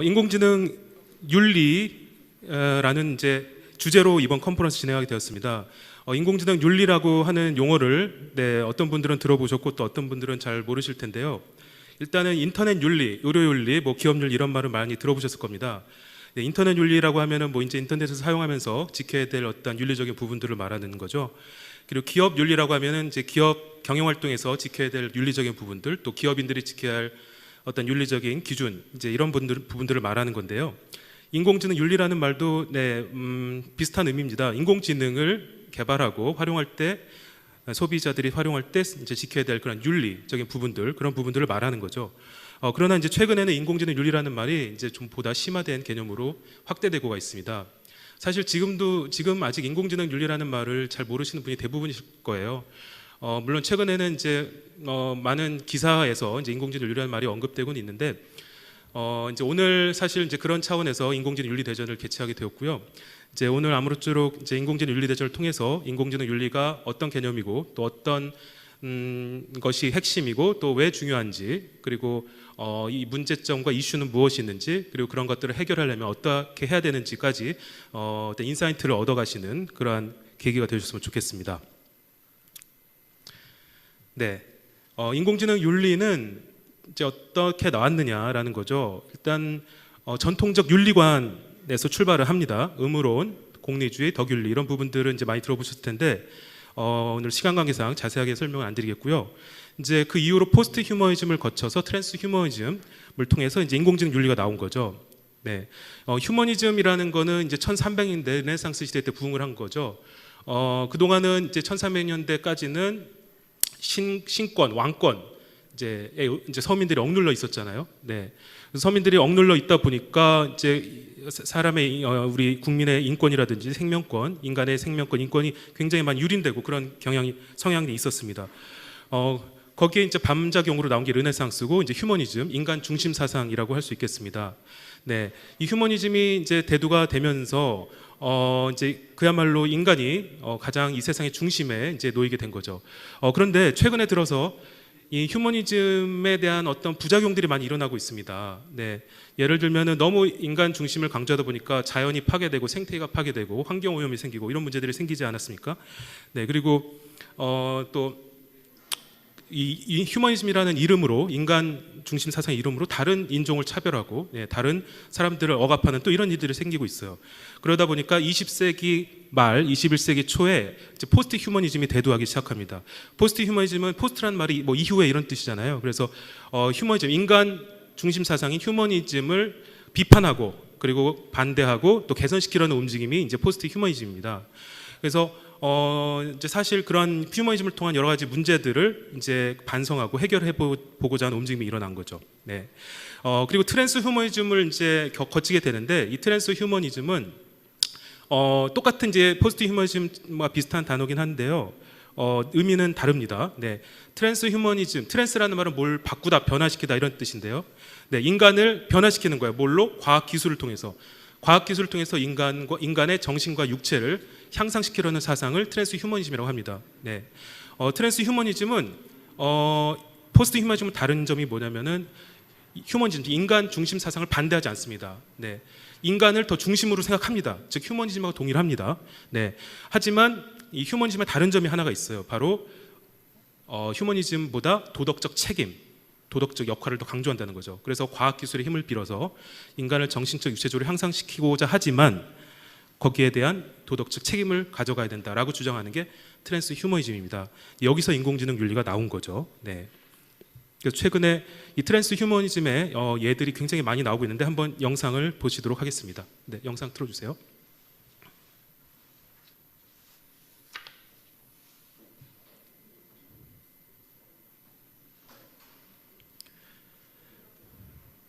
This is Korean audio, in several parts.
인공지능 윤리라는 이제 주제로 이번 컨퍼런스 진행하게 되었습니다. 인공지능 윤리라고 하는 용어를 어떤 분들은 들어보셨고 또 어떤 분들은 잘 모르실 텐데요. 일단은 인터넷 윤리, 의료 윤리, 기업 윤리 이런 말을 많이 들어보셨을 겁니다. 인터넷 윤리라고 하면은 이제 인터넷을 사용하면서 지켜야 될 어떤 윤리적인 부분들을 말하는 거죠. 그리고 기업 윤리라고 하면은 이제 기업 경영 활동에서 지켜야 될 윤리적인 부분들, 또 기업인들이 지켜야 할 어떤 윤리적인 기준, 이제 이런 부분들을 말하는 건데요. 인공지능 윤리라는 말도 비슷한 의미입니다. 인공지능을 개발하고 활용할 때 소비자들이 활용할 때 이제 지켜야 될 그런 윤리적인 부분들, 그런 부분들을 말하는 거죠. 그러나 이제 최근에는 인공지능 윤리라는 말이 이제 좀 보다 심화된 개념으로 확대되고 있습니다. 사실 지금 아직 인공지능 윤리라는 말을 잘 모르시는 분이 대부분이실 거예요. 물론 최근에는 이제 많은 기사에서 이제 인공지능 윤리라는 말이 언급되고는 있는데 이제 오늘 사실 이제 그런 차원에서 인공지능 윤리 대전을 개최하게 되었고요. 이제 오늘 아무쪼록 이제 인공지능 윤리 대전을 통해서 인공지능 윤리가 어떤 개념이고 또 어떤 것이 핵심이고 또 왜 중요한지, 그리고 이 문제점과 이슈는 무엇이 있는지, 그리고 그런 것들을 해결하려면 어떻게 해야 되는지까지 어떤 인사이트를 얻어가시는 그러한 계기가 되셨으면 좋겠습니다. 네, 인공지능 윤리는 이제 어떻게 나왔느냐라는 거죠. 일단 전통적 윤리관에서 출발을 합니다. 의무론, 공리주의, 덕윤리 이런 부분들은 이제 많이 들어보셨을 텐데 오늘 시간 관계상 자세하게 설명을 안 드리겠고요. 이제 그 이후로 포스트 휴머니즘을 거쳐서 트랜스 휴머니즘을 통해서 이제 인공지능 윤리가 나온 거죠. 네, 휴머니즘이라는 거는 이제 1300년대 르네상스 시대 때 부흥을 한 거죠. 그 동안은 이제 1300년대까지는 신권, 왕권 이제 서민들이 억눌러 있었잖아요. 네, 서민들이 억눌러 있다 보니까 이제 사람의 우리 국민의 인권이라든지 생명권, 인간의 생명권, 인권이 굉장히 많이 유린되고 그런 성향이 있었습니다. 거기에 이제 반작용으로 나온 게 르네상스고 이제 휴머니즘, 인간 중심 사상이라고 할 수 있겠습니다. 네, 이 휴머니즘이 이제 대두가 되면서 이제 그야말로 인간이 가장 이 세상의 중심에 이제 놓이게 된 거죠. 그런데 최근에 들어서 이 휴머니즘에 대한 어떤 부작용들이 많이 일어나고 있습니다. 네, 예를 들면은 너무 인간 중심을 강조하다 보니까 자연이 파괴되고 생태계가 파괴되고 환경 오염이 생기고 이런 문제들이 생기지 않았습니까? 네, 그리고 또 이 휴머니즘이라는 이름으로, 인간 중심 사상의 이름으로 다른 인종을 차별하고 다른 사람들을 억압하는 또 이런 일들이 생기고 있어요. 그러다 보니까 20세기 말 21세기 초에 이제 포스트 휴머니즘이 대두하기 시작합니다. 포스트 휴머니즘은 포스트란 말이 이후에 이런 뜻이잖아요. 그래서 휴머니즘, 인간 중심 사상인 휴머니즘을 비판하고 그리고 반대하고 또 개선시키려는 움직임이 이제 포스트 휴머니즘입니다. 그래서 이제 사실 그런 휴머니즘을 통한 여러 가지 문제들을 이제 반성하고 해결해 보고자 하는 움직임이 일어난 거죠. 네. 그리고 트랜스 휴머니즘을 이제 거치게 되는데 이 트랜스 휴머니즘은 똑같은 이제 포스트 휴머니즘과 비슷한 단어긴 한데요. 의미는 다릅니다. 네. 트랜스 휴머니즘, 트랜스라는 말은 뭘 바꾸다, 변화시키다 이런 뜻인데요. 네, 인간을 변화시키는 거예요. 뭘로? 과학 기술을 통해서. 과학 기술을 통해서 인간의 정신과 육체를 향상시키려는 사상을 트랜스 휴머니즘이라고 합니다. 네. 트랜스 휴머니즘은 포스트 휴머니즘은 다른 점이 뭐냐면은 휴머니즘, 인간 중심 사상을 반대하지 않습니다. 네. 인간을 더 중심으로 생각합니다. 즉 휴머니즘하고 동일합니다. 네. 하지만 이 휴머니즘의 다른 점이 하나가 있어요. 바로 휴머니즘보다 도덕적 책임, 도덕적 역할을 더 강조한다는 거죠. 그래서 과학기술의 힘을 빌어서 인간을 정신적, 육체적으로 향상시키고자 하지만 거기에 대한 도덕적 책임을 가져가야 된다라고 주장하는 게 트랜스 휴머니즘입니다. 여기서 인공지능 윤리가 나온 거죠. 네. 그래서 최근에 이 트랜스 휴머니즘의 예들이 굉장히 많이 나오고 있는데 한번 영상을 보시도록 하겠습니다. 네, 영상 틀어주세요.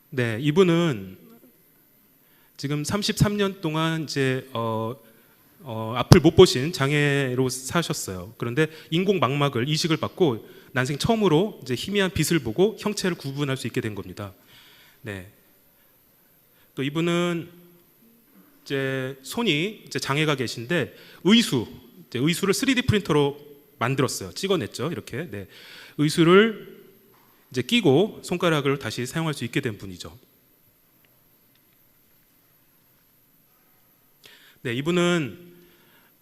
네, 이분은 지금 33년 동안 이제 앞을 못 보신 장애로 사셨어요. 그런데 인공 망막을 이식을 받고 난생 처음으로 이제 희미한 빛을 보고 형체를 구분할 수 있게 된 겁니다. 네. 또 이분은 이제 손이 이제 장애가 계신데 의수를 3D 프린터로 만들었어요. 찍어냈죠. 이렇게. 네. 의수를 이제 끼고 손가락을 다시 사용할 수 있게 된 분이죠. 네, 이분은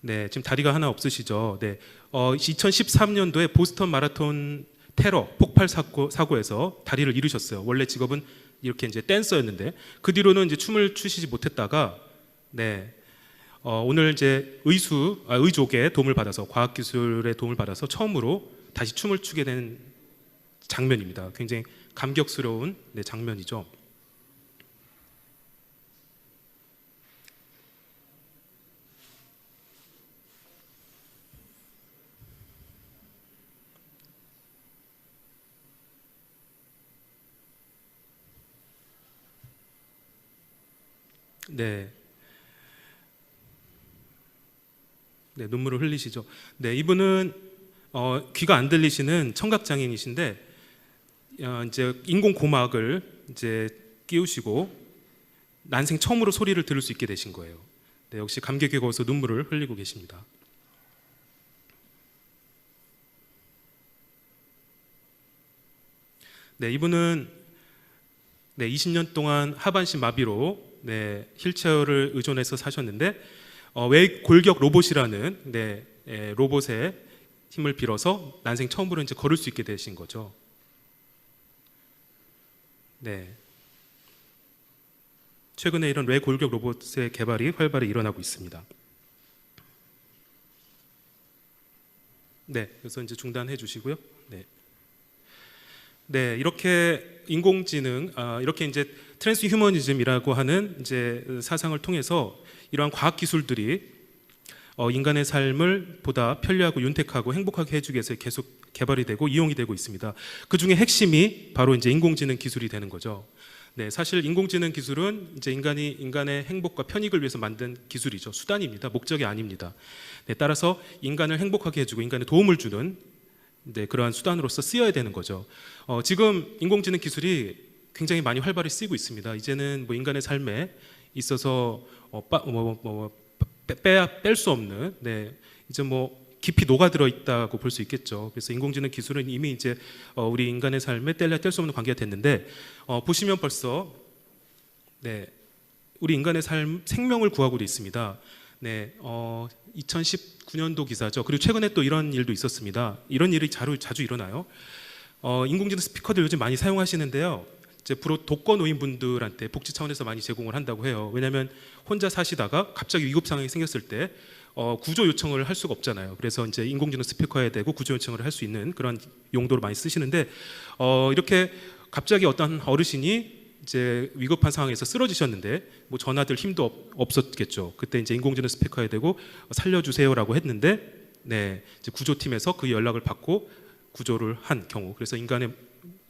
네, 지금 다리가 하나 없으시죠. 네, 2013년도에 보스턴 마라톤 테러 폭발 사고에서 다리를 잃으셨어요. 원래 직업은 이렇게 이제 댄서였는데 그 뒤로는 이제 춤을 추시지 못했다가 네, 오늘 이제 의족의 도움을 받아서 과학기술의 도움을 받아서 처음으로 다시 춤을 추게 된 장면입니다. 굉장히 감격스러운 네, 장면이죠. 네, 네, 눈물을 흘리시죠. 네, 이분은 귀가 안 들리시는 청각 장애인이신데 이제 인공 고막을 이제 끼우시고 난생 처음으로 소리를 들을 수 있게 되신 거예요. 네, 역시 감격에 거기서 눈물을 흘리고 계십니다. 네, 이분은 네, 20년 동안 하반신 마비로 네, 휠체어를 의존해서 사셨는데 외골격 로봇이라는 네, 로봇의 힘을 빌어서 난생 처음으로 이제 걸을 수 있게 되신 거죠. 네. 최근에 이런 외골격 로봇의 개발이 활발히 일어나고 있습니다. 네, 그래서 이제 중단해 주시고요. 네. 네, 이렇게 인공지능, 이렇게 이제 트랜스 휴머니즘이라고 하는 이제 사상을 통해서 이러한 과학 기술들이 인간의 삶을 보다 편리하고 윤택하고 행복하게 해주기 위해서 계속 개발이 되고 이용이 되고 있습니다. 그 중에 핵심이 바로 이제 인공지능 기술이 되는 거죠. 네, 사실 인공지능 기술은 이제 인간의 행복과 편익을 위해서 만든 기술이죠. 수단입니다. 목적이 아닙니다. 네, 따라서 인간을 행복하게 해주고 인간에 도움을 주는 네, 그러한 수단으로서 쓰여야 되는 거죠. 지금 인공지능 기술이 굉장히 많이 활발히 쓰이고 있습니다. 이제는 뭐 인간의 삶에 있어서 뺄 수 없는 네, 이제 뭐 깊이 녹아들어 있다고 볼 수 있겠죠. 그래서 인공지능 기술은 이미 이제 우리 인간의 삶에 뗄 수 없는 관계가 됐는데 보시면 벌써 네, 우리 인간의 삶 생명을 구하고 있습니다. 네, 2019년도 기사죠. 그리고 최근에 또 이런 일도 있었습니다. 이런 일이 자주 일어나요. 인공지능 스피커들 요즘 많이 사용하시는데요. 이제 주로 독거 노인분들한테 복지 차원에서 많이 제공을 한다고 해요. 왜냐하면 혼자 사시다가 갑자기 위급 상황이 생겼을 때 구조 요청을 할 수가 없잖아요. 그래서 이제 인공지능 스피커에 대고 구조 요청을 할 수 있는 그런 용도로 많이 쓰시는데 이렇게 갑자기 어떤 어르신이 이제 위급한 상황에서 쓰러지셨는데 뭐 전화들 힘도 없었겠죠. 그때 이제 인공지능 스피커에 대고 살려주세요라고 했는데 네, 이제 구조팀에서 그 연락을 받고 구조를 한 경우, 그래서 인간의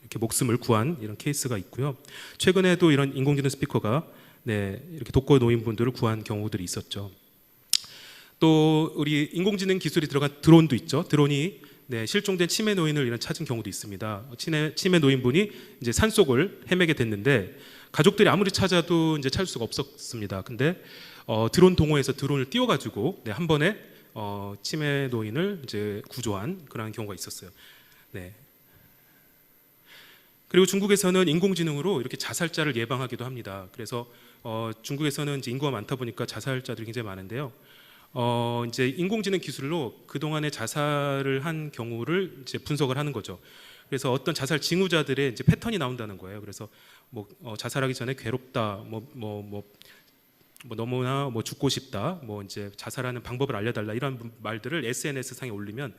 이렇게 목숨을 구한 이런 케이스가 있고요. 최근에도 이런 인공지능 스피커가 네, 이렇게 독거 노인분들을 구한 경우들이 있었죠. 또 우리 인공지능 기술이 들어간 드론도 있죠. 드론이 네, 실종된 치매 노인을 이런 찾은 경우도 있습니다. 치매 노인분이 이제 산속을 헤매게 됐는데 가족들이 아무리 찾아도 이제 찾을 수가 없었습니다. 근데 드론 동호회에서 드론을 띄워가지고 네, 한 번에 치매 노인을 이제 구조한 그런 경우가 있었어요. 네. 그리고 중국에서는 인공지능으로 이렇게 자살자를 예방하기도 합니다. 그래서 중국에서는 이제 인구가 많다 보니까 자살자들이 굉장히 많은데요. 이제 인공지능 기술로 그동안의 자살을 한 경우를 이제 분석을 하는 거죠. 그래서 어떤 자살 징후자들의 이제 패턴이 나온다는 거예요. 그래서 뭐 자살하기 전에 괴롭다, 너무나 뭐 죽고 싶다, 뭐 이제 자살하는 방법을 알려달라 이런 말들을 SNS 상에 올리면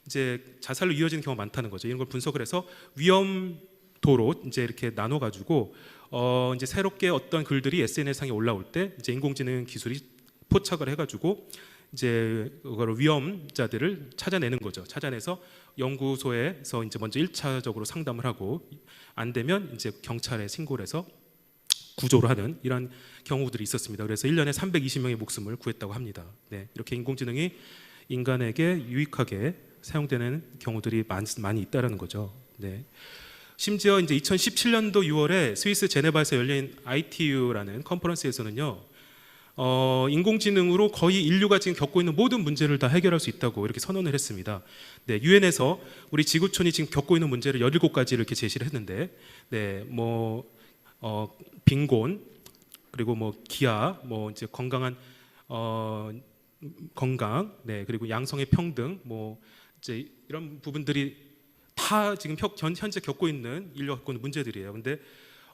이제 자살로 이어지는 경우가 많다는 거죠. 이런 걸 분석을 해서 위험도로 이제 이렇게 나눠 가지고 이제 새롭게 어떤 글들이 SNS 상에 올라올 때 이제 인공지능 기술이 포착을 해가지고 이제 그걸 위험자들을 찾아내는 거죠. 찾아내서 연구소에서 이제 먼저 1차적으로 상담을 하고 안 되면 이제 경찰에 신고를 해서 구조를 하는 이런 경우들이 있었습니다. 그래서 1년에 320명의 목숨을 구했다고 합니다. 네, 이렇게 인공지능이 인간에게 유익하게 사용되는 경우들이 많이 있다라는 거죠. 네. 심지어 이제 2017년도 6월에 스위스 제네바에서 열린 ITU라는 컨퍼런스에서는요. 인공지능으로 거의 인류가 지금 겪고 있는 모든 문제를 다 해결할 수 있다고 이렇게 선언을 했습니다. 네, 유엔에서 우리 지구촌이 지금 겪고 있는 문제를 17가지를 이렇게 제시를 했는데, 네, 뭐 빈곤, 그리고 뭐 기아, 뭐 이제 건강한 어, 건강, 네, 그리고 양성의 평등, 뭐 이제 이런 부분들이 다 지금 현재 겪고 있는 인류가 겪고 있는 문제들이에요. 근데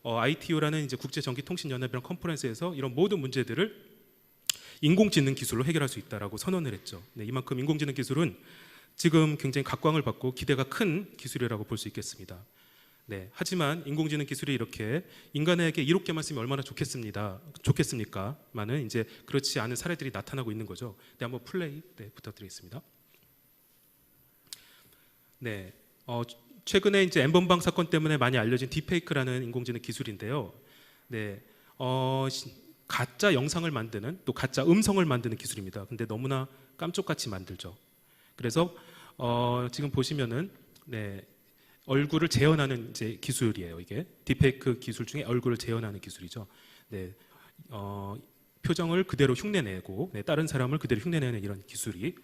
ITU라는 이제 국제전기통신연합이란 컨퍼런스에서 이런 모든 문제들을 인공지능 기술로 해결할 수 있다라고 선언을 했죠. 네, 이만큼 인공지능 기술은 지금 굉장히 각광을 받고 기대가 큰 기술이라고 볼 수 있겠습니다. 네, 하지만 인공지능 기술이 이렇게 인간에게 이롭게만 쓰면 얼마나 좋겠습니까? 많은 이제 그렇지 않은 사례들이 나타나고 있는 거죠. 네, 한번 플레이 부탁드리겠습니다. 네, 최근에 이제 엠번방 사건 때문에 많이 알려진 딥페이크라는 인공지능 기술인데요. 네, 가짜 영상을 만드는 또 가짜 음성을 만드는 기술입니다. 근데 너무나 깜짝같이 만들죠. 그래서 지금 보시면은 네, 얼굴을 재현하는 이제 기술이에요. 이게 딥페이크 기술 중에 얼굴을 재현하는 기술이죠. 네, 표정을 그대로 흉내내고 네, 다른 사람을 그대로 흉내내는 이런 기술이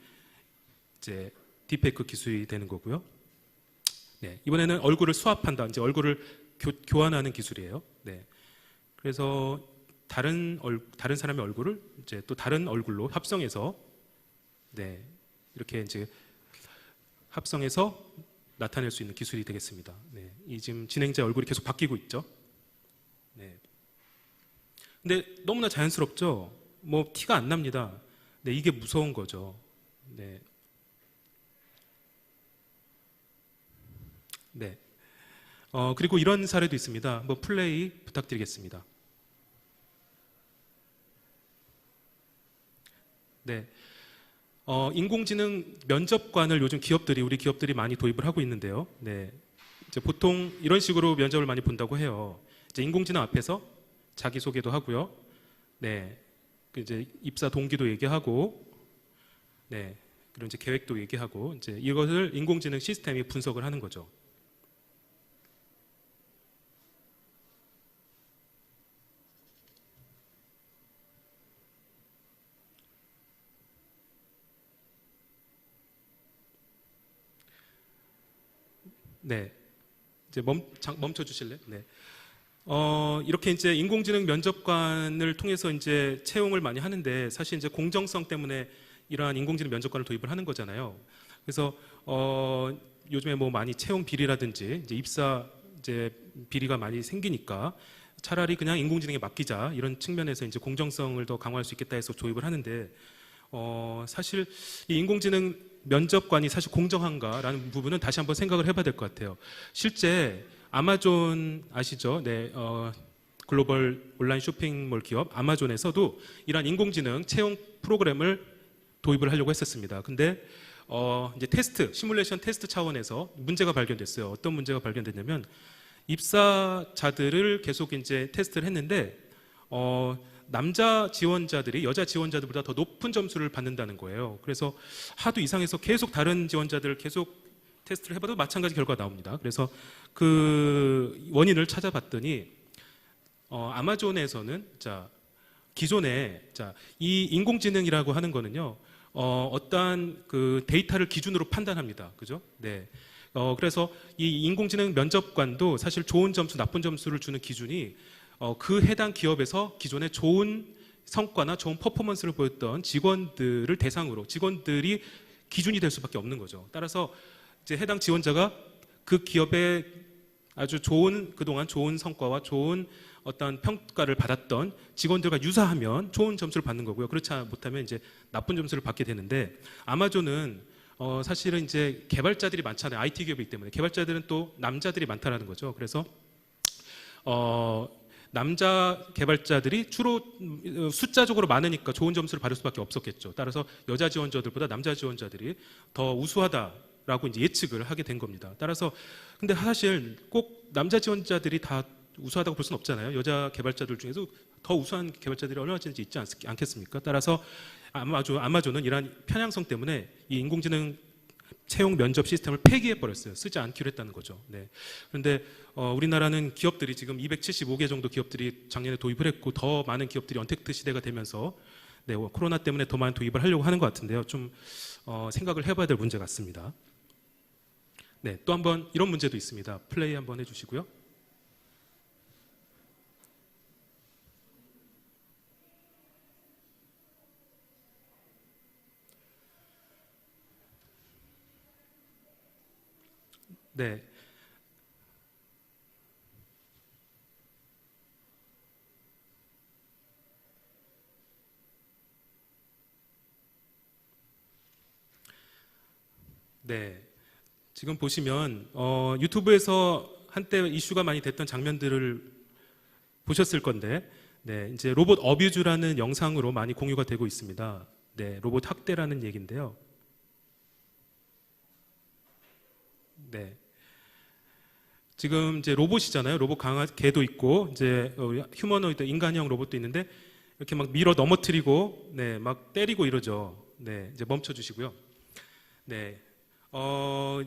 이제 딥페이크 기술이 되는 거고요. 네, 이번에는 얼굴을 수합한다. 이제 얼굴을 교환하는 기술이에요. 네, 그래서 다른 사람의 얼굴을 이제 또 다른 얼굴로 합성해서 네, 이렇게 이제 합성해서 나타낼 수 있는 기술이 되겠습니다. 네, 이 지금 진행자 얼굴이 계속 바뀌고 있죠. 네. 근데 너무나 자연스럽죠. 뭐 티가 안 납니다. 네, 이게 무서운 거죠. 네. 네. 그리고 이런 사례도 있습니다. 한번 플레이 부탁드리겠습니다. 네. 인공지능 면접관을 요즘 우리 기업들이 많이 도입을 하고 있는데요. 네. 이제 보통 이런 식으로 면접을 많이 본다고 해요. 이제 인공지능 앞에서 자기소개도 하고요. 네. 이제 입사 동기도 얘기하고, 네. 그리고 이제 계획도 얘기하고, 이제 이것을 인공지능 시스템이 분석을 하는 거죠. 네. 이제 멈춰 주실래요? 네. 이렇게 이제 인공지능 면접관을 통해서 이제 채용을 많이 하는데 사실 이제 공정성 때문에 이러한 인공지능 면접관을 도입을 하는 거잖아요. 그래서 요즘에 뭐 많이 채용 비리라든지 이제 입사 이제 비리가 많이 생기니까 차라리 그냥 인공지능에 맡기자 이런 측면에서 이제 공정성을 더 강화할 수 있겠다 해서 도입을 하는데 사실 이 인공지능 면접관이 사실 공정한가라는 부분은 다시 한번 생각을 해봐야 될 것 같아요. 실제 아마존 아시죠? 네, 글로벌 온라인 쇼핑몰 기업 아마존에서도 이러한 인공지능 채용 프로그램을 도입을 하려고 했었습니다. 근데 이제 시뮬레이션 테스트 차원에서 문제가 발견됐어요. 어떤 문제가 발견됐냐면 입사자들을 계속 이제 테스트를 했는데 남자 지원자들이 여자 지원자들보다 더 높은 점수를 받는다는 거예요. 그래서 하도 이상해서 계속 다른 지원자들을 계속 테스트를 해봐도 마찬가지 결과가 나옵니다. 그래서 그 원인을 찾아봤더니 아마존에서는 기존에 이 인공지능이라고 하는 거는요 어떠한 그 데이터를 기준으로 판단합니다. 그죠? 네. 그래서 이 인공지능 면접관도 사실 좋은 점수, 나쁜 점수를 주는 기준이 그 해당 기업에서 기존에 좋은 성과나 좋은 퍼포먼스를 보였던 직원들을 대상으로 직원들이 기준이 될 수밖에 없는 거죠. 따라서 이제 해당 지원자가 그 기업의 아주 그동안 좋은 성과와 좋은 어떤 평가를 받았던 직원들과 유사하면 좋은 점수를 받는 거고요. 그렇지 못하면 이제 나쁜 점수를 받게 되는데 아마존은 사실은 이제 개발자들이 많잖아요. IT 기업이기 때문에 개발자들은 또 남자들이 많다라는 거죠. 그래서 남자 개발자들이 주로 숫자적으로 많으니까 좋은 점수를 받을 수밖에 없었겠죠. 따라서 여자 지원자들보다 남자 지원자들이 더 우수하다라고 이제 예측을 하게 된 겁니다. 따라서 근데 사실 꼭 남자 지원자들이 다 우수하다고 볼 수는 없잖아요. 여자 개발자들 중에서 더 우수한 개발자들이 얼마나 있지 않겠습니까? 따라서 아마존은 이러한 편향성 때문에 이 인공지능 채용 면접 시스템을 폐기해 버렸어요. 쓰지 않기로 했다는 거죠. 네. 그런데 우리나라는 기업들이 지금 275개 정도 기업들이 작년에 도입을 했고 더 많은 기업들이 언택트 시대가 되면서 네, 코로나 때문에 더 많은 도입을 하려고 하는 것 같은데요. 좀 생각을 해봐야 될 문제 같습니다. 네, 또 한번 이런 문제도 있습니다. 플레이 한번 해주시고요. 네. 네. 지금 보시면 유튜브에서 한때 이슈가 많이 됐던 장면들을 보셨을 건데, 네, 이제 로봇 어뷰즈라는 영상으로 많이 공유가 되고 있습니다. 네, 로봇 학대라는 얘기인데요. 네. 지금 이제 로봇이잖아요. 로봇 강아 개도 있고 이제 휴머노이드 인간형 로봇도 있는데 이렇게 막 밀어 넘어뜨리고 네, 막 때리고 이러죠. 네, 이제 멈춰 주시고요. 네.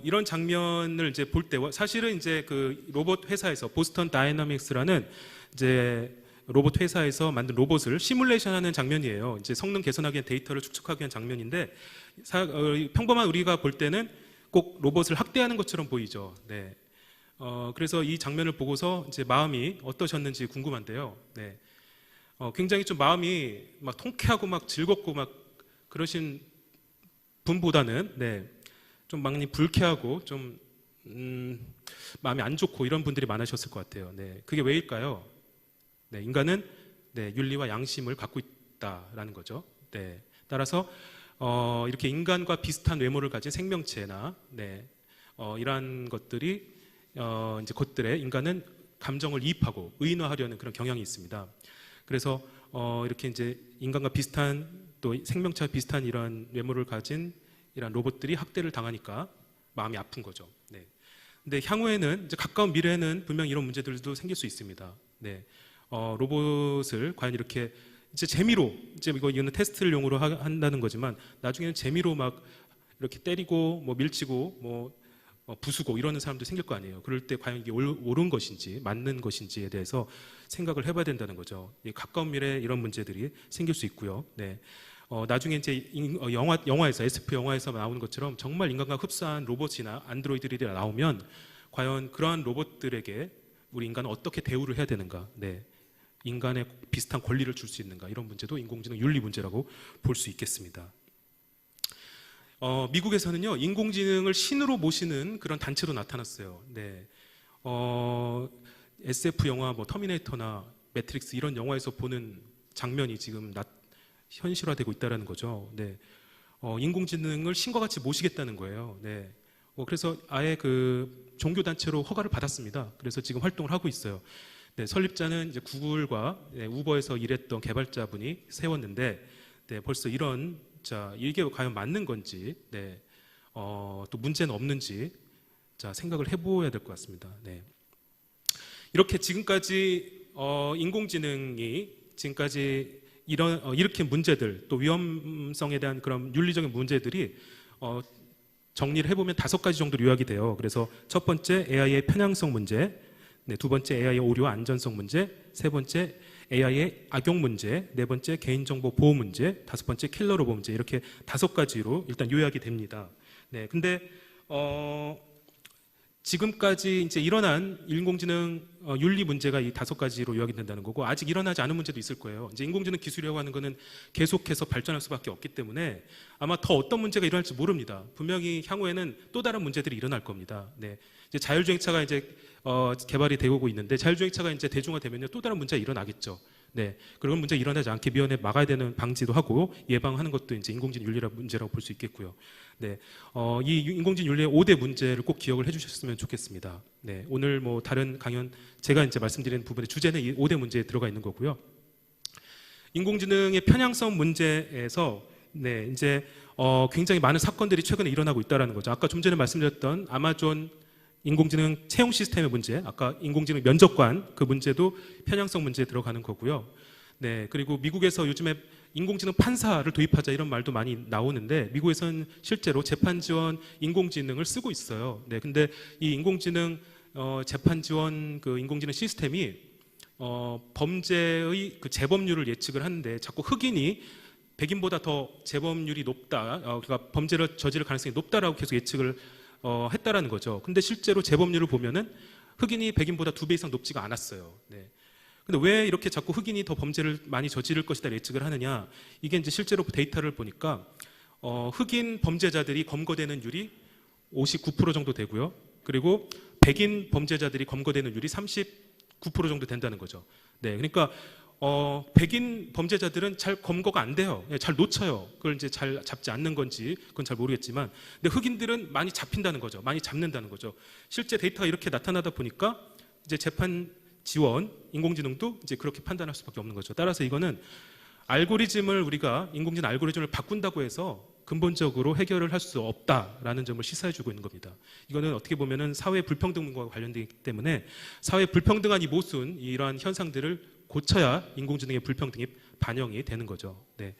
이런 장면을 이제 볼 때 사실은 이제 그 로봇 회사에서 보스턴 다이나믹스라는 이제 로봇 회사에서 만든 로봇을 시뮬레이션하는 장면이에요. 이제 성능 개선하기 위한 데이터를 축적하기 위한 장면인데 평범한 우리가 볼 때는 꼭 로봇을 학대하는 것처럼 보이죠. 네. 그래서 이 장면을 보고서 이제 마음이 어떠셨는지 궁금한데요. 네. 굉장히 좀 마음이 막 통쾌하고 막 즐겁고 막 그러신 분보다는 네. 좀 많이 불쾌하고 좀 마음이 안 좋고 이런 분들이 많으셨을 것 같아요. 네, 그게 왜일까요? 네, 인간은 네, 윤리와 양심을 갖고 있다라는 거죠. 네, 따라서 이렇게 인간과 비슷한 외모를 가진 생명체나 네, 이러한 것들이 이제 것들에 인간은 감정을 이입하고 의인화하려는 그런 경향이 있습니다. 그래서 이렇게 이제 인간과 비슷한 또 생명체와 비슷한 이러한 외모를 가진 이런 로봇들이 학대를 당하니까 마음이 아픈 거죠. 네. 근데 향후에는 이제 가까운 미래에는 분명 이런 문제들도 생길 수 있습니다. 네. 로봇을 과연 이렇게 이제 재미로 이제 이거는 테스트용으로 한다는 거지만 나중에는 재미로 막 이렇게 때리고 뭐 밀치고 뭐 부수고 이러는 사람도 생길 거 아니에요. 그럴 때 과연 이게 옳은 것인지 맞는 것인지에 대해서 생각을 해봐야 된다는 거죠. 가까운 미래에 이런 문제들이 생길 수 있고요. 네. 나중에 이제 영화에서 SF 영화에서 나오는 것처럼 정말 인간과 흡사한 로봇이나 안드로이드들이 나오면 과연 그러한 로봇들에게 우리 인간은 어떻게 대우를 해야 되는가, 네, 인간의 비슷한 권리를 줄 수 있는가 이런 문제도 인공지능 윤리 문제라고 볼 수 있겠습니다. 미국에서는요 인공지능을 신으로 모시는 그런 단체로 나타났어요. 네, SF 영화 뭐 터미네이터나 매트릭스 이런 영화에서 보는 장면이 지금 현실화되고 있다는 거죠. 네. 인공지능을 신과 같이 모시겠다는 거예요. 네. 그래서 아예 그 종교단체로 허가를 받았습니다. 그래서 지금 활동을 하고 있어요. 네, 설립자는 이제 구글과 네, 우버에서 일했던 개발자분이 세웠는데, 네, 벌써 이게 과연 맞는 건지, 네, 또 문제는 없는지, 생각을 해보아야 될 것 같습니다. 네. 이렇게 지금까지 인공지능이 지금까지 이렇게 문제들 또 위험성에 대한 그런 윤리적인 문제들이 정리를 해보면 5가지 정도로 요약이 돼요. 그래서 첫 번째 AI의 편향성 문제, 네, 두 번째 AI의 오류 안전성 문제, 세 번째 AI의 악용 문제, 네 번째 개인정보 보호 문제, 다섯 번째 킬러 로봇 문제 이렇게 5가지로 일단 요약이 됩니다. 네, 근데 지금까지 이제 일어난 인공지능 윤리 문제가 이 5가지로 요약이 된다는 거고 아직 일어나지 않은 문제도 있을 거예요. 이제 인공지능 기술이라고 하는 거는 계속해서 발전할 수밖에 없기 때문에 아마 더 어떤 문제가 일어날지 모릅니다. 분명히 향후에는 또 다른 문제들이 일어날 겁니다. 네. 이제 자율주행차가 이제 개발이 되고 있는데 자율주행차가 이제 대중화되면요 또 다른 문제가 일어나겠죠. 네. 그런 문제 일어나지 않게 미연에 막아야 되는 방지도 하고 예방하는 것도 이제 인공지능 윤리라 문제라고 볼 수 있겠고요. 네. 이 인공지능 윤리의 5대 문제를 꼭 기억을 해주셨으면 좋겠습니다. 네. 오늘 뭐 다른 강연 제가 이제 말씀드린 부분의 주제는 이 5대 문제에 들어가 있는 거고요. 인공지능의 편향성 문제에서 네, 이제 굉장히 많은 사건들이 최근에 일어나고 있다는 거죠. 아까 좀 전에 말씀드렸던 아마존 인공지능 채용 시스템의 문제, 아까 인공지능 면접관 그 문제도 편향성 문제에 들어가는 거고요. 네, 그리고 미국에서 요즘에 인공지능 판사를 도입하자 이런 말도 많이 나오는데 미국에서는 실제로 재판 지원 인공지능을 쓰고 있어요. 네, 근데 이 인공지능 재판 지원 그 인공지능 시스템이 범죄의 그 재범률을 예측을 하는데 자꾸 흑인이 백인보다 더 재범률이 높다, 그러니까 범죄를 저지를 가능성이 높다라고 계속 예측을 했다라는 거죠. 근데 실제로 재범률을 보면은 흑인이 백인보다 2배 이상 높지가 않았어요. 네. 근데 왜 이렇게 자꾸 흑인이 더 범죄를 많이 저지를 것이다 예측을 하느냐? 이게 이제 실제로 데이터를 보니까 흑인 범죄자들이 검거되는 율이 59% 정도 되고요. 그리고 백인 범죄자들이 검거되는 율이 39% 정도 된다는 거죠. 네, 그러니까 백인 범죄자들은 잘 검거가 안 돼요. 예, 잘 놓쳐요. 그걸 이제 잘 잡지 않는 건지 그건 잘 모르겠지만, 근데 흑인들은 많이 잡힌다는 거죠. 많이 잡는다는 거죠. 실제 데이터가 이렇게 나타나다 보니까 이제 재판 지원, 인공지능도 이제 그렇게 판단할 수밖에 없는 거죠. 따라서 이거는 알고리즘을 우리가 인공지능 알고리즘을 바꾼다고 해서 근본적으로 해결을 할 수 없다라는 점을 시사해주고 있는 겁니다. 이거는 어떻게 보면은 사회 불평등과 관련되기 때문에 사회 불평등한 이 모순, 이러한 현상들을 고쳐야 인공지능의 불평등이 반영이 되는 거죠. 네.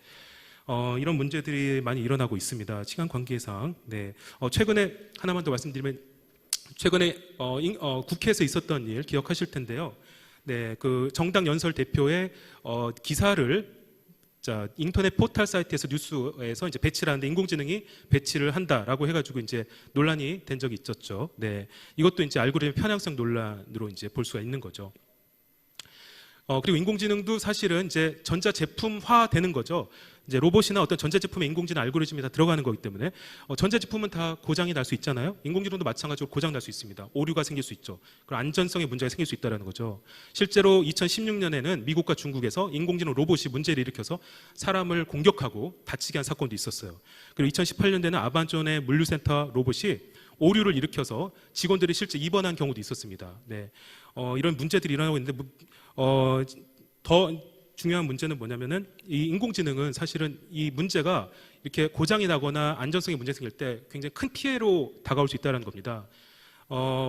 이런 문제들이 많이 일어나고 있습니다. 시간 관계상. 네. 최근에 하나만 더 말씀드리면, 최근에 국회에서 있었던 일 기억하실 텐데요. 네, 그 정당 연설 대표의 기사를 인터넷 포털 사이트에서 뉴스에서 이제 배치를 하는데 인공지능이 배치를 한다라고 해가지고 이제 논란이 된 적이 있었죠. 네, 이것도 이제 알고리즘 편향성 논란으로 이제 볼 수가 있는 거죠. 그리고 인공지능도 사실은 이제 전자제품화 되는 거죠. 이제 로봇이나 어떤 전자제품에 인공지능 알고리즘이 다 들어가는 거기 때문에 전자제품은 다 고장이 날 수 있잖아요. 인공지능도 마찬가지로 고장 날 수 있습니다. 오류가 생길 수 있죠. 그리고 안전성에 문제가 생길 수 있다는 거죠. 실제로 2016년에는 미국과 중국에서 인공지능 로봇이 문제를 일으켜서 사람을 공격하고 다치게 한 사건도 있었어요. 그리고 2018년에는 아마존의 물류센터 로봇이 오류를 일으켜서 직원들이 실제 입원한 경우도 있었습니다. 네. 이런 문제들이 일어나고 있는데 더 중요한 문제는 뭐냐면은 이 인공지능은 사실은 이 문제가 이렇게 고장이 나거나 안전성에 문제 생길 때 굉장히 큰 피해로 다가올 수 있다는 겁니다.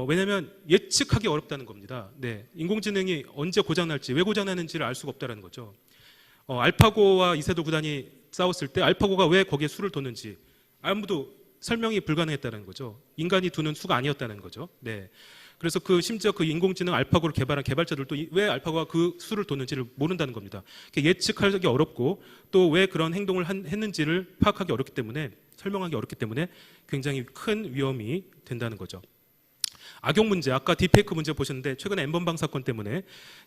왜냐하면 예측하기 어렵다는 겁니다. 네. 인공지능이 언제 고장 날지, 왜 고장 나는지를 알 수가 없다는 거죠. 알파고와 이세돌 구단이 싸웠을 때 알파고가 왜 거기에 수를 뒀는지 아무도 설명이 불가능했다는 거죠. 인간이 두는 수가 아니었다는 거죠. 네. 그래서 심지어 그 인공지능 알파고를 개발한 개발자들도 왜 알파고가 그 수를 뒀는지를 모른다는 겁니다. 예측하기 어렵고 또 왜 그런 행동을 했는지를 파악하기 어렵기 때문에, 설명하기 어렵기 때문에 굉장히 큰 위험이 된다는 거죠. 악용 문제, 아까 딥페이크 문제 보셨는데 최근에 엠번방 사건 때문에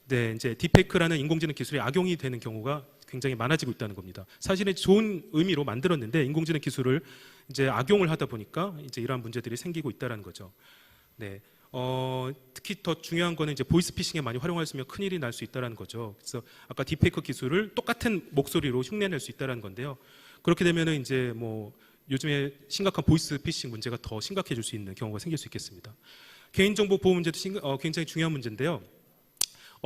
네, 이제 딥페이크라는 인공지능 기술이 악용이 되는 경우가 굉장히 많아지고 있다는 겁니다. 사실은 좋은 의미로 만들었는데 인공지능 기술을 이제 악용을 하다 보니까 이제 이러한 문제들이 생기고 있다는 거죠. 네. 특히 더 중요한 거는 이제 보이스피싱에 많이 활용했으면 큰일이 날 수 있다는 거죠. 그래서 아까 딥페이크 기술을 똑같은 목소리로 흉내낼 수 있다는 건데요. 그렇게 되면은 이제 뭐 요즘에 심각한 보이스피싱 문제가 더 심각해질 수 있는 경우가 생길 수 있겠습니다. 개인정보 보호 문제도 굉장히 중요한 문제인데요.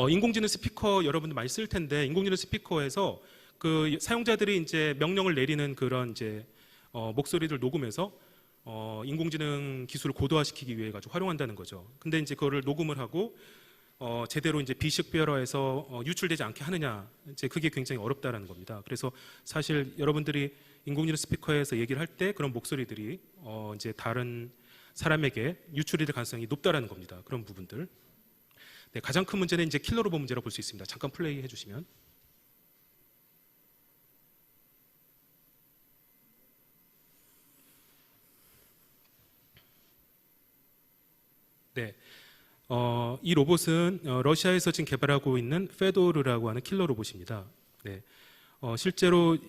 인공지능 스피커 여러분들 많이 쓸 텐데 인공지능 스피커에서 그 사용자들이 이제 명령을 내리는 그런 이제 목소리를 녹음해서 인공지능 기술을 고도화시키기 위해 가지고 활용한다는 거죠. 근데 이제 그거를 녹음을 하고 제대로 이제 비식별화해서 유출되지 않게 하느냐, 이제 그게 굉장히 어렵다라는 겁니다. 그래서 사실 여러분들이 인공지능 스피커에서 얘기를 할 때 그런 목소리들이 이제 다른 사람에게 유출이 될 가능성이 높다라는 겁니다. 그런 부분들. 네, 가장 큰 문제는 이제 킬러 로봇 문제라고 볼 수 있습니다. 잠깐 플레이 해주시면. 네, 이 로봇은 러시아에서 지금 개발하고 있는 페도르라고 하는 킬러 로봇입니다. 네, 실제로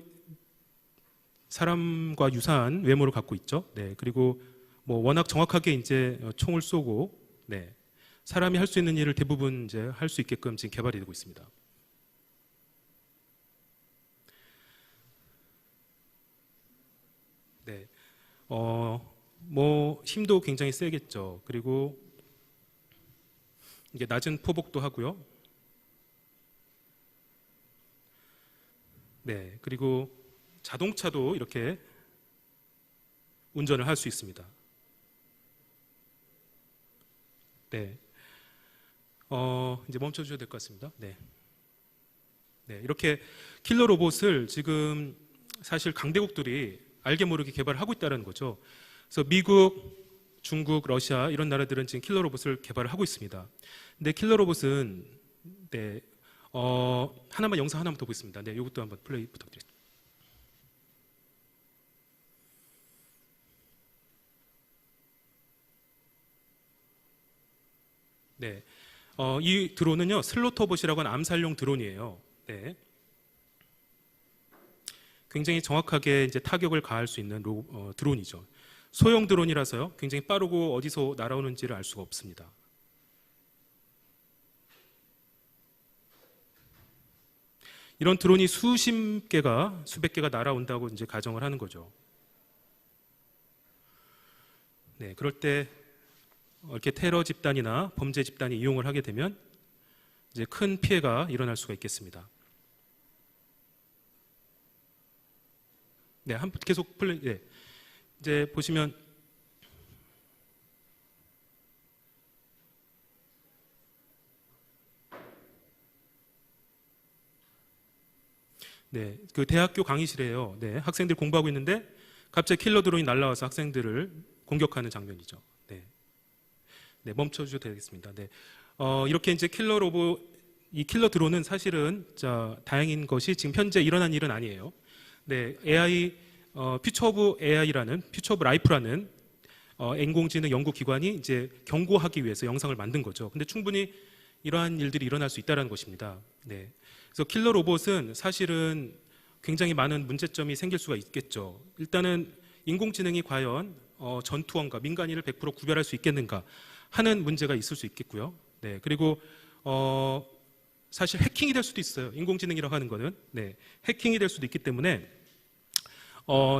사람과 유사한 외모를 갖고 있죠. 네, 그리고 뭐 워낙 정확하게 이제 총을 쏘고, 네, 사람이 할 수 있는 일을 대부분 이제 할 수 있게끔 지금 개발이 되고 있습니다. 네, 뭐 힘도 굉장히 세겠죠. 그리고 이게 낮은 포복도 하고요. 네, 그리고 자동차도 이렇게 운전을 할 수 있습니다. 네, 이제 멈춰주셔야 될 것 같습니다. 네. 네, 이렇게 킬러 로봇을 지금 사실 강대국들이 알게 모르게 개발을 하고 있다는 거죠. 그래서 미국, 중국, 러시아 이런 나라들은 지금 킬러 로봇을 개발을 하고 있습니다. 근데 킬러 로봇은 네, 하나만 영상 하나만 더 보겠습니다. 네, 이것도 한번 플레이 부탁드립니다. 네, 이 드론은요 슬로터봇이라고 하는 암살용 드론이에요. 네, 굉장히 정확하게 이제 타격을 가할 수 있는 드론이죠. 소형 드론이라서요. 굉장히 빠르고 어디서 날아오는지를 알 수가 없습니다. 이런 드론이 수십 개가, 수백 개가 날아온다고 이제 가정을 하는 거죠. 네, 그럴 때 이렇게 테러 집단이나 범죄 집단이 이용을 하게 되면 이제 큰 피해가 일어날 수가 있겠습니다. 네, 계속 네. 이제 보시면 네, 그 대학교 강의실에요. 네, 학생들 공부하고 있는데 갑자기 킬러 드론이 날아와서 학생들을 공격하는 장면이죠. 네, 네, 멈춰주셔도 되겠습니다. 네, 이렇게 이제 이 킬러 드론은 사실은 다행인 것이 지금 현재 일어난 일은 아니에요. 네, 퓨처 오브 라이프라는 인공지능 연구기관이 이제 경고하기 위해서 영상을 만든 거죠. 근데 충분히 이러한 일들이 일어날 수 있다는 것입니다. 네. 그래서 킬러 로봇은 사실은 굉장히 많은 문제점이 생길 수가 있겠죠. 일단은 인공지능이 과연 전투원과 민간인을 100% 구별할 수 있겠는가 하는 문제가 있을 수 있겠고요. 네. 그리고 사실 해킹이 될 수도 있어요. 인공지능이라고 하는 거는. 네. 해킹이 될 수도 있기 때문에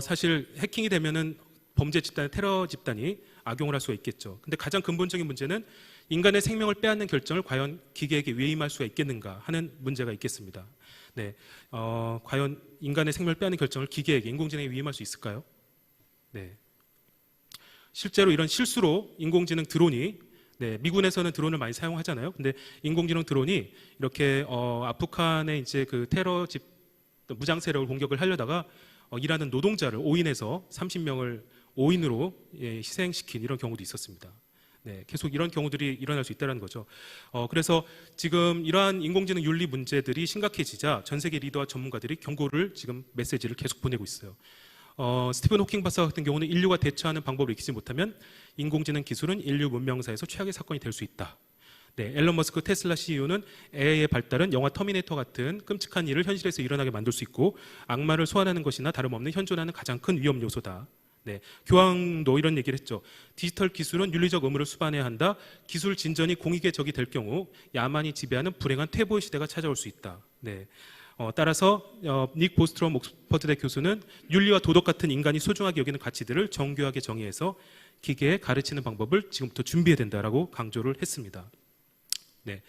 사실 해킹이 되면은 범죄 집단, 테러 집단이 악용을 할 수가 있겠죠. 근데 가장 근본적인 문제는 인간의 생명을 빼앗는 결정을 과연 기계에게 위임할 수가 있겠는가 하는 문제가 있겠습니다. 네, 과연 인간의 생명을 빼앗는 결정을 기계에게, 인공지능에 위임할 수 있을까요? 네, 실제로 이런 실수로 인공지능 드론이, 네, 미군에서는 드론을 많이 사용하잖아요. 근데 인공지능 드론이 이렇게 아프간의 이제 그 테러 무장 세력을 공격을 하려다가 일하는 노동자를 오인해서 30명을 오인으로 희생시킨 이런 경우도 있었습니다. 네, 계속 이런 경우들이 일어날 수 있다는 거죠. 그래서 지금 이러한 인공지능 윤리 문제들이 심각해지자 전 세계 리더와 전문가들이 경고를, 지금 메시지를 계속 보내고 있어요. 스티븐 호킹 박사 같은 경우는 인류가 대처하는 방법을 익히지 못하면 인공지능 기술은 인류 문명사에서 최악의 사건이 될 수 있다. 네, 앨런 머스크 테슬라 CEO는 AI의 발달은 영화 터미네이터 같은 끔찍한 일을 현실에서 일어나게 만들 수 있고 악마를 소환하는 것이나 다름없는 현존하는 가장 큰 위험 요소다. 네, 교황도 이런 얘기를 했죠. 디지털 기술은 윤리적 의무를 수반해야 한다. 기술 진전이 공익의 적이 될 경우 야만이 지배하는 불행한 퇴보의 시대가 찾아올 수 있다. 네. 따라서 닉 보스트롬 옥스퍼드대 교수는 윤리와 도덕 같은 인간이 소중하게 여기는 가치들을 정교하게 정의해서 기계에 가르치는 방법을 지금부터 준비해야 된다라고 강조를 했습니다. 네.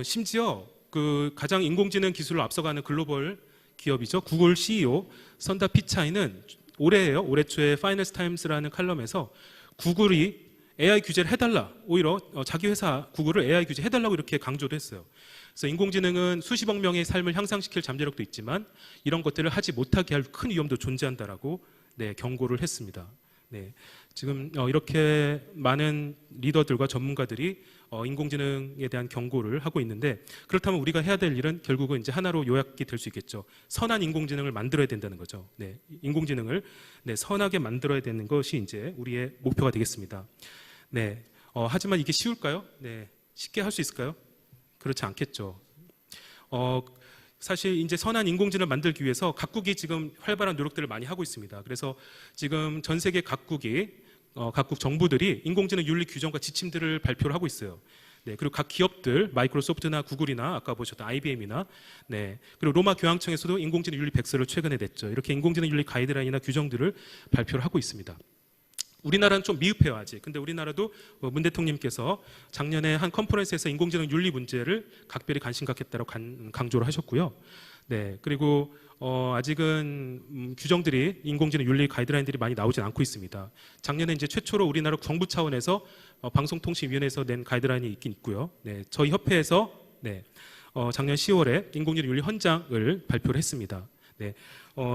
심지어 그 가장 인공지능 기술을 앞서가는 글로벌 기업이죠. 구글 CEO 선다 피차이는 올해 초에 파이낸스 타임스라는 칼럼에서 구글이 AI 규제를 해달라, 오히려 자기 회사 구글을 AI 규제 해달라고 이렇게 강조를 했어요. 그래서 인공지능은 수십억 명의 삶을 향상시킬 잠재력도 있지만 이런 것들을 하지 못하게 할 큰 위험도 존재한다라고, 네, 경고를 했습니다. 네, 지금 이렇게 많은 리더들과 전문가들이 인공지능에 대한 경고를 하고 있는데, 그렇다면 우리가 해야 될 일은 결국은 이제 하나로 요약이 될 수 있겠죠. 선한 인공지능을 만들어야 된다는 거죠. 네, 인공지능을, 네, 선하게 만들어야 되는 것이 이제 우리의 목표가 되겠습니다. 네, 하지만 이게 쉬울까요? 네, 쉽게 할 수 있을까요? 그렇지 않겠죠. 사실 이제 선한 인공지능을 만들기 위해서 각국이 지금 활발한 노력들을 많이 하고 있습니다. 그래서 지금 전 세계 각국 정부들이 인공지능 윤리 규정과 지침들을 발표를 하고 있어요. 네, 그리고 각 기업들, 마이크로소프트나 구글이나 아까 보셨던 IBM이나, 네, 그리고 로마 교황청에서도 인공지능 윤리 백서를 최근에 냈죠. 이렇게 인공지능 윤리 가이드라인이나 규정들을 발표를 하고 있습니다. 우리나라는 좀 미흡해요, 아직. 근데 우리나라도 문 대통령님께서 작년에 한 컨퍼런스에서 인공지능 윤리 문제를 각별히 관심 갖겠다고 강조를 하셨고요. 네, 그리고 아직은 규정들이, 인공지능 윤리 가이드라인들이 많이 나오진 않고 있습니다. 작년에 이제 최초로 우리나라 정부 차원에서 방송통신위원회에서 낸 가이드라인이 있긴 있고요. 네, 저희 협회에서, 네, 작년 10월에 인공지능 윤리 헌장을 발표를 했습니다. 네,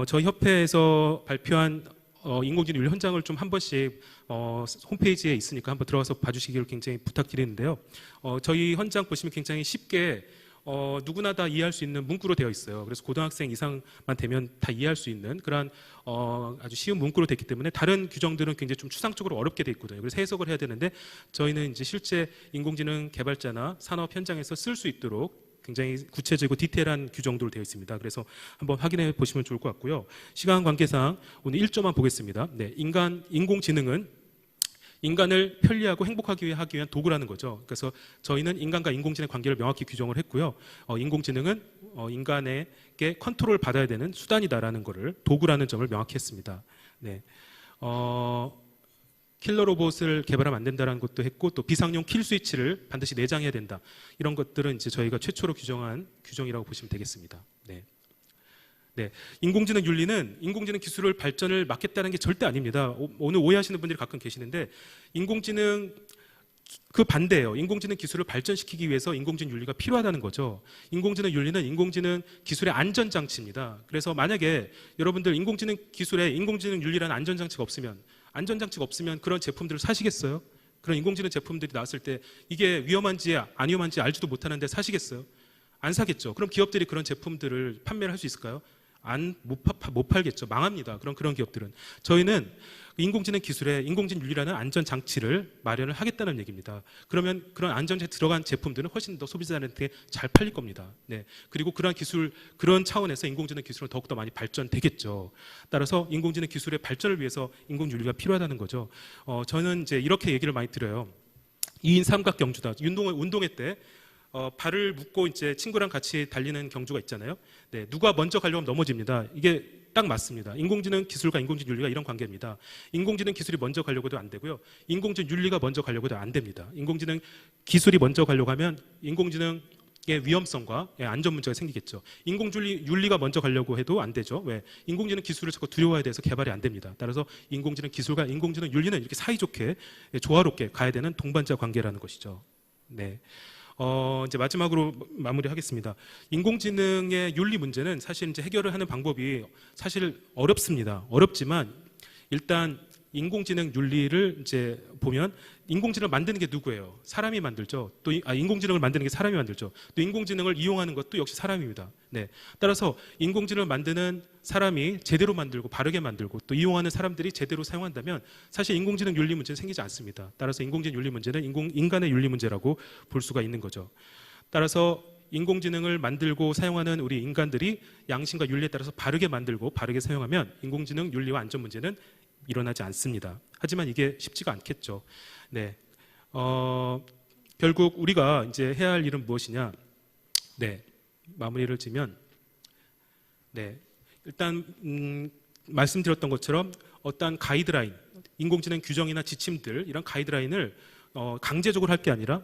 저희 협회에서 발표한 인공지능 윤리 현장을 좀 한 번씩 홈페이지에 있으니까 한번 들어가서 봐주시기를 굉장히 부탁드리는데요. 저희 현장 보시면 굉장히 쉽게 누구나 다 이해할 수 있는 문구로 되어 있어요. 그래서 고등학생 이상만 되면 다 이해할 수 있는 그런 아주 쉬운 문구로 됐기 때문에 다른 규정들은 굉장히 좀 추상적으로 어렵게 돼 있거든요. 그래서 해석을 해야 되는데 저희는 이제 실제 인공지능 개발자나 산업 현장에서 쓸 수 있도록 굉장히 구체적이고 디테일한 규정들로 되어 있습니다. 그래서 한번 확인해 보시면 좋을 것 같고요. 시간 관계상 오늘 1조만 보겠습니다. 네, 인공지능은 인간을 편리하고 행복하게 하기 위한 도구라는 거죠. 그래서 저희는 인간과 인공지능의 관계를 명확히 규정을 했고요. 인공지능은 인간에게 컨트롤 받아야 되는 수단이다라는 것을 도구라는 점을 명확히 했습니다. 네. 킬러 로봇을 개발하면 안 된다는 것도 했고, 또 비상용 킬 스위치를 반드시 내장해야 된다. 이런 것들은 이제 저희가 최초로 규정한 규정이라고 보시면 되겠습니다. 네. 네. 인공지능 윤리는 인공지능 기술을 발전을 막겠다는 게 절대 아닙니다. 오늘 오해하시는 분들이 가끔 계시는데, 인공지능 그 반대예요. 인공지능 기술을 발전시키기 위해서 인공지능 윤리가 필요하다는 거죠. 인공지능 윤리는 인공지능 기술의 안전장치입니다. 그래서 만약에 여러분들 인공지능 기술에 인공지능 윤리라는 안전장치가 없으면 그런 제품들을 사시겠어요? 그런 인공지능 제품들이 나왔을 때 이게 위험한지 안 위험한지 알지도 못하는데 사시겠어요? 안 사겠죠. 그럼 기업들이 그런 제품들을 판매를 할 수 있을까요? 못 팔겠죠. 망합니다. 그런 기업들은. 저희는 인공지능 기술에 인공지능 윤리라는 안전장치를 마련을 하겠다는 얘기입니다. 그러면 그런 안전장치 들어간 제품들은 훨씬 더 소비자들한테 잘 팔릴 겁니다. 네. 그리고 그런 차원에서 인공지능 기술은 더욱더 많이 발전되겠죠. 따라서 인공지능 기술의 발전을 위해서 인공지능 윤리가 필요하다는 거죠. 저는 이제 이렇게 얘기를 많이 드려요. 2인 삼각 경주다. 운동회 때 발을 묶고 이제 친구랑 같이 달리는 경주가 있잖아요. 네, 누가 먼저 가려고 하면 넘어집니다. 이게 딱 맞습니다. 인공지능 기술과 인공지능 윤리가 이런 관계입니다. 인공지능 기술이 먼저 가려고 해도 안 되고요. 인공지능 윤리가 먼저 가려고 해도 안 됩니다. 인공지능 기술이 먼저 가려고 하면 인공지능의 위험성과 안전 문제가 생기겠죠. 인공지능 윤리가 먼저 가려고 해도 안 되죠. 왜? 인공지능 기술을 자꾸 두려워해야 돼서 개발이 안 됩니다. 따라서 인공지능 기술과 인공지능 윤리는 이렇게 사이좋게 조화롭게 가야 되는 동반자 관계라는 것이죠. 네. 이제 마지막으로 마무리하겠습니다. 인공지능의 윤리 문제는 사실 이제 해결을 하는 방법이 사실 어렵습니다. 어렵지만 일단 인공지능 윤리를 이제 보면 인공지능을 만드는 게 누구예요? 사람이 만들죠. 또 인공지능을 만드는 게 사람이 만들죠. 또 인공지능을 이용하는 것도 역시 사람입니다. 네. 따라서 인공지능을 만드는 사람이 제대로 만들고 바르게 만들고 또 이용하는 사람들이 제대로 사용한다면 사실 인공지능 윤리 문제는 생기지 않습니다. 따라서 인공지능 윤리 문제는 인간의 윤리 문제라고 볼 수가 있는 거죠. 따라서 인공지능을 만들고 사용하는 우리 인간들이 양심과 윤리에 따라서 바르게 만들고 바르게 사용하면 인공지능 윤리와 안전 문제는 일어나지 않습니다. 하지만 이게 쉽지가 않겠죠. 네. 결국 우리가 이제 해야 할 일은 무엇이냐? 네. 마무리를 지면, 네. 일단, 말씀드렸던 것처럼 어떠한 가이드라인, 인공지능 규정이나 지침들, 이런 가이드라인을 강제적으로 할 게 아니라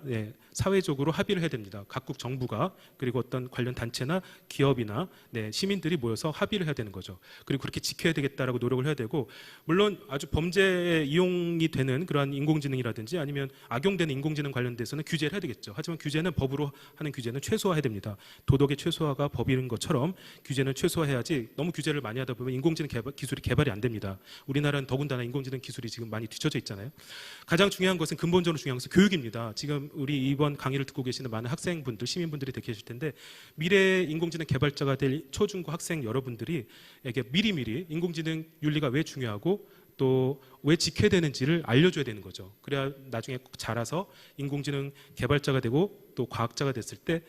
사회적으로 합의를 해야 됩니다. 각국 정부가 그리고 어떤 관련 단체나 기업이나 시민들이 모여서 합의를 해야 되는 거죠. 그리고 그렇게 지켜야 되겠다라고 노력을 해야 되고, 물론 아주 범죄에 이용이 되는 그러한 인공지능이라든지 아니면 악용되는 인공지능 관련돼서는 규제를 해야 되겠죠. 하지만 규제는 법으로 하는 규제는 최소화해야 됩니다. 도덕의 최소화가 법인 것처럼 규제는 최소화해야지 너무 규제를 많이 하다 보면 인공지능 기술이 개발이 안 됩니다. 우리나라는 더군다나 인공지능 기술이 지금 많이 뒤처져 있잖아요. 가장 중요한 것은 근본적으로 중요한 것은 교육입니다. 지금 우리 이번 강의를 듣고 계시는 많은 학생분들, 시민분들이 계실 텐데 미래의 인공지능 개발자가 될 초중고 학생 여러분들이 미리미리 인공지능 윤리가 왜 중요하고 또 왜 지켜야 되는지를 알려줘야 되는 거죠. 그래야 나중에 자라서 인공지능 개발자가 되고 또 과학자가 됐을 때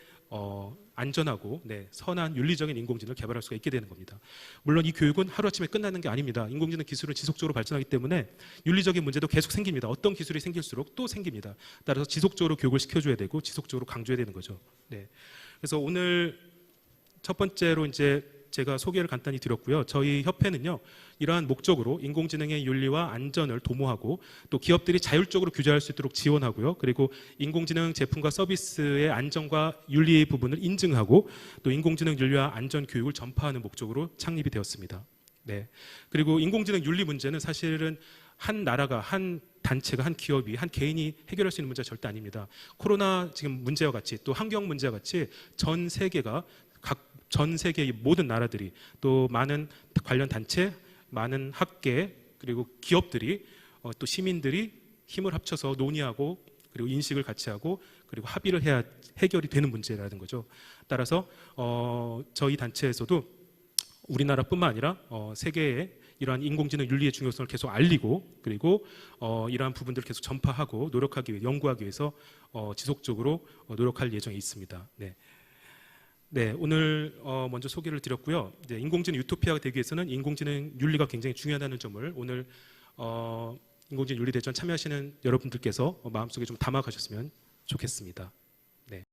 안전하고 선한 윤리적인 인공지능을 개발할 수가 있게 되는 겁니다. 물론 이 교육은 하루아침에 끝나는 게 아닙니다. 인공지능 기술은 지속적으로 발전하기 때문에 윤리적인 문제도 계속 생깁니다. 어떤 기술이 생길수록 또 생깁니다. 따라서 지속적으로 교육을 시켜줘야 되고 지속적으로 강조해야 되는 거죠. 네. 그래서 오늘 첫 번째로 이제 제가 소개를 간단히 드렸고요. 저희 협회는요, 이러한 목적으로 인공지능의 윤리와 안전을 도모하고 또 기업들이 자율적으로 규제할 수 있도록 지원하고요. 그리고 인공지능 제품과 서비스의 안전과 윤리 부분을 인증하고 또 인공지능 윤리와 안전 교육을 전파하는 목적으로 창립이 되었습니다. 네. 그리고 인공지능 윤리 문제는 사실은 한 나라가, 한 단체가, 한 기업이, 한 개인이 해결할 수 있는 문제가 절대 아닙니다. 코로나 지금 문제와 같이 또 환경 문제와 같이 전 세계의 모든 나라들이 또 많은 관련 단체, 많은 학계 그리고 기업들이 또 시민들이 힘을 합쳐서 논의하고 그리고 인식을 같이 하고 그리고 합의를 해야 해결이 되는 문제라는 거죠. 따라서 저희 단체에서도 우리나라뿐만 아니라 세계에 이러한 인공지능 윤리의 중요성을 계속 알리고 그리고 이러한 부분들을 계속 전파하고 노력하기 위해 연구하기 위해서 지속적으로 노력할 예정에 있습니다. 네. 네, 오늘 먼저 소개를 드렸고요. 이제 인공지능 유토피아가 되기 위해서는 인공지능 윤리가 굉장히 중요하다는 점을 오늘 인공지능 윤리대전 참여하시는 여러분들께서 마음속에 좀 담아가셨으면 좋겠습니다.